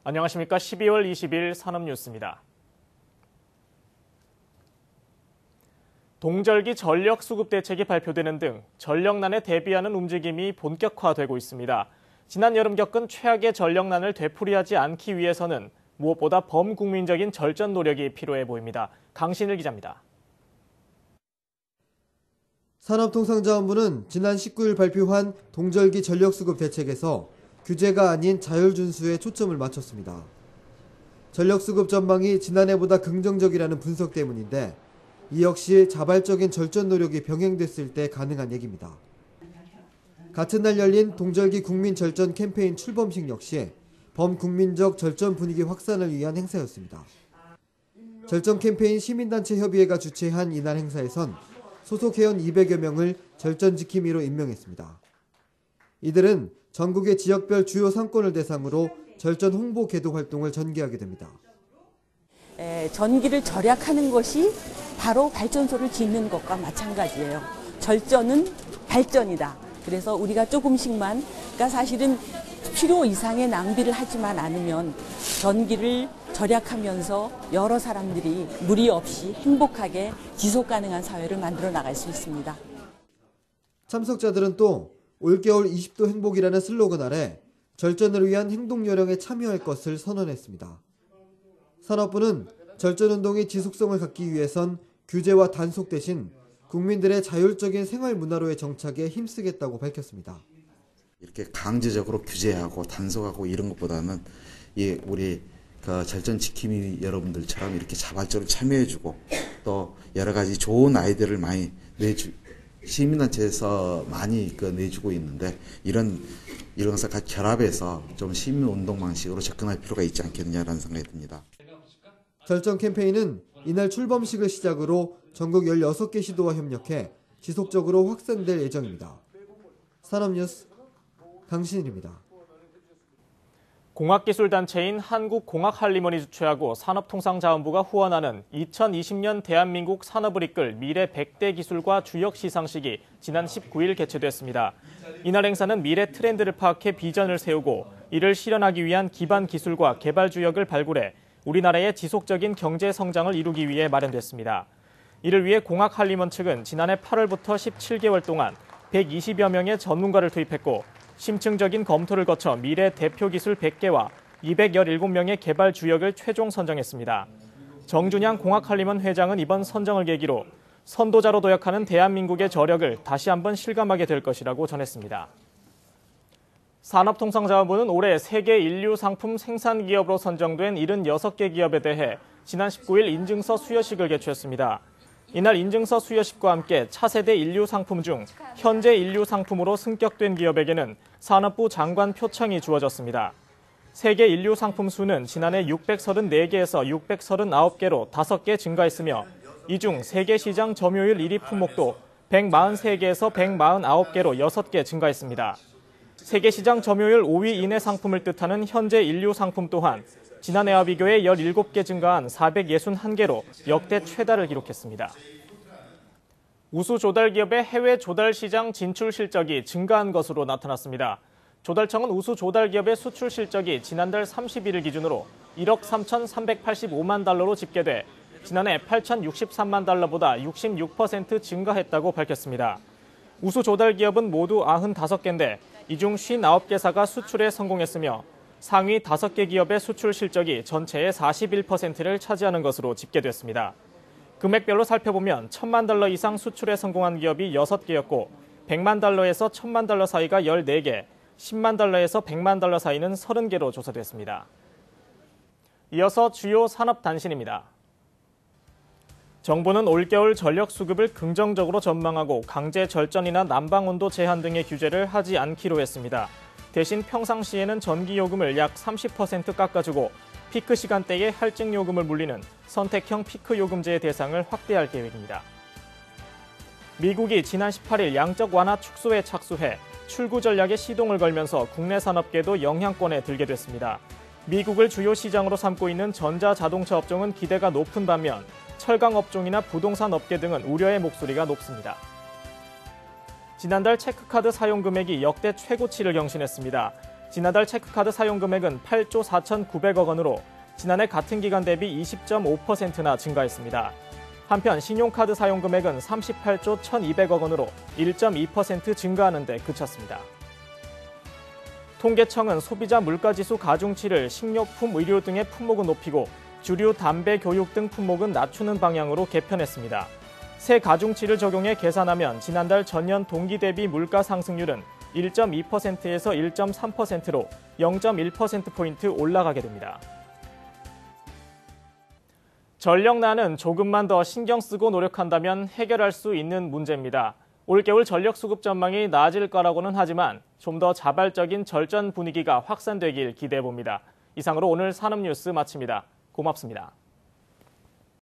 안녕하십니까. 12월 20일 산업뉴스입니다. 동절기 전력 수급 대책이 발표되는 등 전력난에 대비하는 움직임이 본격화되고 있습니다. 지난 여름 겪은 최악의 전력난을 되풀이하지 않기 위해서는 무엇보다 범국민적인 절전 노력이 필요해 보입니다. 강신일 기자입니다. 산업통상자원부는 지난 19일 발표한 동절기 전력수급 대책에서 규제가 아닌 자율준수에 초점을 맞췄습니다. 전력수급 전망이 지난해보다 긍정적이라는 분석 때문인데 이 역시 자발적인 절전 노력이 병행됐을 때 가능한 얘기입니다. 같은 날 열린 동절기 국민절전 캠페인 출범식 역시 범국민적 절전 분위기 확산을 위한 행사였습니다. 절전 캠페인 시민단체 협의회가 주최한 이날 행사에선 소속 회원 200여 명을 절전 지킴이로 임명했습니다. 이들은 전국의 지역별 주요 상권을 대상으로 절전 홍보 계도 활동을 전개하게 됩니다. 전기를 절약하는 것이 바로 발전소를 짓는 것과 마찬가지예요. 절전은 발전이다. 그래서 우리가 조금씩만, 그러니까 사실은 필요 이상의 낭비를 하지만 않으면 전기를 절약하면서 여러 사람들이 무리 없이 행복하게 지속 가능한 사회를 만들어 나갈 수 있습니다. 참석자들은 또 올겨울 20도 행복이라는 슬로건 아래 절전을 위한 행동 요령에 참여할 것을 선언했습니다. 산업부는 절전운동의 지속성을 갖기 위해선 규제와 단속 대신 국민들의 자율적인 생활 문화로의 정착에 힘쓰겠다고 밝혔습니다. 이렇게 강제적으로 규제하고 단속하고 이런 것보다는 우리 절전 지킴이 여러분들처럼 이렇게 자발적으로 참여해주고 또 여러 가지 좋은 아이디어를 많이 시민단체에서 많이 내주고 있는데 이런 것을 같이 결합해서 좀 시민운동 방식으로 접근할 필요가 있지 않겠느냐라는 생각이 듭니다. 절전 캠페인은 이날 출범식을 시작으로 전국 16개 시도와 협력해 지속적으로 확산될 예정입니다. 산업뉴스 강신일입니다. 공학기술단체인 한국공학할리먼이 주최하고 산업통상자원부가 후원하는 2020년 대한민국 산업을 이끌 미래 100대 기술과 주역 시상식이 지난 19일 개최됐습니다. 이날 행사는 미래 트렌드를 파악해 비전을 세우고 이를 실현하기 위한 기반 기술과 개발 주역을 발굴해 우리나라의 지속적인 경제 성장을 이루기 위해 마련됐습니다. 이를 위해 공학할리먼 측은 지난해 8월부터 17개월 동안 120여 명의 전문가를 투입했고 심층적인 검토를 거쳐 미래 대표 기술 100개와 217명의 개발 주역을 최종 선정했습니다. 정준양 공학할리먼 회장은 이번 선정을 계기로 선도자로 도약하는 대한민국의 저력을 다시 한번 실감하게 될 것이라고 전했습니다. 산업통상자원부는 올해 세계 인류 상품 생산 기업으로 선정된 76개 기업에 대해 지난 19일 인증서 수여식을 개최했습니다. 이날 인증서 수여식과 함께 차세대 인류 상품 중 현재 인류 상품으로 승격된 기업에게는 산업부 장관 표창이 주어졌습니다. 세계 인류 상품 수는 지난해 634개에서 639개로 5개 증가했으며 이 중 세계 시장 점유율 1위 품목도 143개에서 149개로 6개 증가했습니다. 세계 시장 점유율 5위 이내 상품을 뜻하는 현재 인류 상품 또한 지난해와 비교해 17개 증가한 461개로 역대 최다를 기록했습니다. 우수 조달 기업의 해외 조달 시장 진출 실적이 증가한 것으로 나타났습니다. 조달청은 우수 조달 기업의 수출 실적이 지난달 31일 기준으로 1억 3,385만 달러로 집계돼 지난해 8,063만 달러보다 66% 증가했다고 밝혔습니다. 우수 조달 기업은 모두 95개인데 이 중 59개사가 수출에 성공했으며 상위 5개 기업의 수출 실적이 전체의 41%를 차지하는 것으로 집계됐습니다. 금액별로 살펴보면 1,000만 달러 이상 수출에 성공한 기업이 6개였고 100만 달러에서 1,000만 달러 사이가 14개, 10만 달러에서 100만 달러 사이는 30개로 조사됐습니다. 이어서 주요 산업 단신입니다. 정부는 올겨울 전력 수급을 긍정적으로 전망하고 강제 절전이나 난방온도 제한 등의 규제를 하지 않기로 했습니다. 대신 평상시에는 전기요금을 약 30% 깎아주고 피크 시간대에 할증요금을 물리는 선택형 피크요금제의 대상을 확대할 계획입니다. 미국이 지난 18일 양적 완화 축소에 착수해 출구 전략에 시동을 걸면서 국내 산업계도 영향권에 들게 됐습니다. 미국을 주요 시장으로 삼고 있는 전자자동차 업종은 기대가 높은 반면 철강 업종이나 부동산 업계 등은 우려의 목소리가 높습니다. 지난달 체크카드 사용 금액이 역대 최고치를 경신했습니다. 지난달 체크카드 사용 금액은 8조 4,900억 원으로 지난해 같은 기간 대비 20.5%나 증가했습니다. 한편 신용카드 사용 금액은 38조 1,200억 원으로 1.2% 증가하는 데 그쳤습니다. 통계청은 소비자 물가지수 가중치를 식료품, 의료 등의 품목은 높이고 주류, 담배, 교육 등 품목은 낮추는 방향으로 개편했습니다. 새 가중치를 적용해 계산하면 지난달 전년 동기 대비 물가 상승률은 1.2%에서 1.3%로 0.1%포인트 올라가게 됩니다. 전력난은 조금만 더 신경 쓰고 노력한다면 해결할 수 있는 문제입니다. 올겨울 전력 수급 전망이 나아질 거라고는 하지만 좀 더 자발적인 절전 분위기가 확산되길 기대해 봅니다. 이상으로 오늘 산업뉴스 마칩니다. 고맙습니다.